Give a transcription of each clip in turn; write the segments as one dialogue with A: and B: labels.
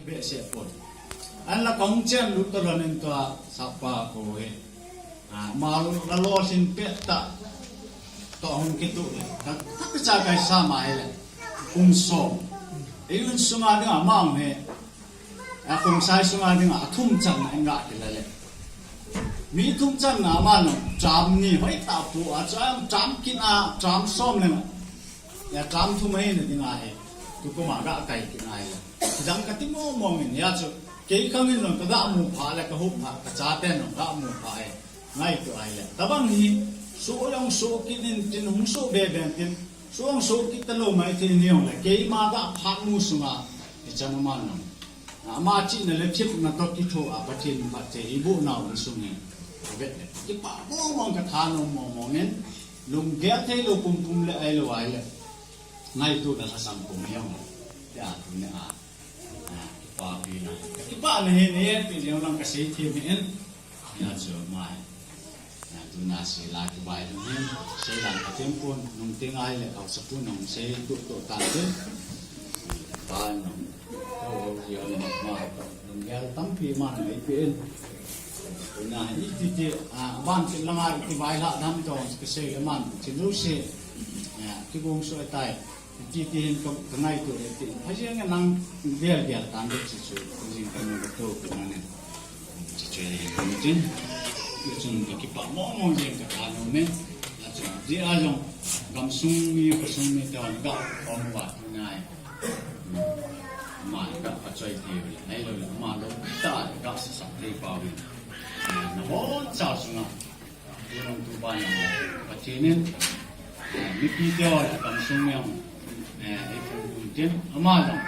A: เบสเสียปนอันละกองเจนลุตระนินตัวสับปะโคเฮมาละโลสินเปตะตัวหงกิตุเลยทักจะไกสามาเลยกุมสมอีกสุมาดึงมั่งเฮกุมใช้สุมาดึงทุ่มจันเองกักิเลยมีทุ่มจันมันจามนี่ไว้ตาปูจามกินจามส้มเลยจามทุ่มเฮนี่ดึงทุกคนมาก็ไก่กินจังกติมองนี่จูเกี่ยข้างนี้นก็ได้มูพาเลยก็หุบพากระจาเต้นก็มูพาง่ายตัวเลยแต่บางทีสู้ยังสู้กินจินหงสู้เบบกินสู้ยังสู้กินตลอดไม่ที่นี่องเลยเกี่ยมาก็พักมูสุมาจะมามันน้องมาจีนเลยทิพย์นักกิจโตปัจจินปัจเจอีบุนาอุสุนีเบ็ดที่ป่ามองกระทานมองเงี้ยลุงเกียร์ที่ลุงปุ่มเลยไอ้ลูกไอ้เลยง่ายตัวแต่สังคมยังya dunia kipa bina kipa ni pi yang lang kasi thimin ya jo mai ya tuna si la ki bai du hin sei lang ka tempon nung tingai le au sapun nung sei tu to ta de ba nung to yo le ma nung ya tam pi man ai pi en tuna ni ti ban ti langa ki bai la dam to ke sei le man ti lu se ya ki bong so taiจีตีนก็ง่ายตัวเองเพราะฉะนั้นนั่งเดียร์ตามเด็กชิวจริงๆเป็นแบบโตขึ้นมาเนี่ยชิวๆจริงๆจริงๆก็คิดว่ามองจริงกับการนู้นเนี่ยจีอาจงกำซุ่มมีผสมมีแต่วันก็อมวัดง่ายมาก็ปัจจัยเดียวให้เรามาเราตายก็สักทีเปล่าเลยนะโอ้จ้าสุนัขที่เราตัวบ้านเราปัจจัยนี้มีปีเดียวกำซุ่มยังjin amazon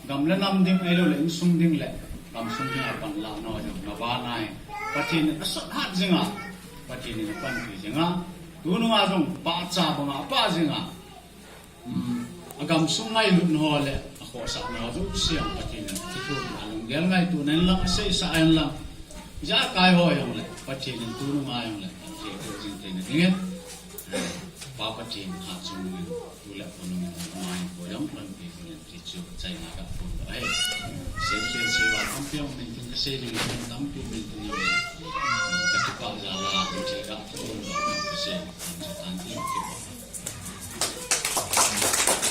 A: gamla nam ding elo le sum ding le kam sum ding apan la no jo na ba nai patin asat hat jinga patin ni pan ki jinga tu nu nga jong pa cha ba ma pa jinga agam sum nai lu no le a kho sa na ju siang patin ti tu alung gel ngai tu nen la sei sa an la ja kai ho yong le patin tu nu nga yong le ke ko jin te ne ding Papa Chin hat sung ni tula kono ni mai ko yang plan pi ni chu chai na ka pu ai se wa kampion ni tin se ni tam pi ni ni ka ti pa ja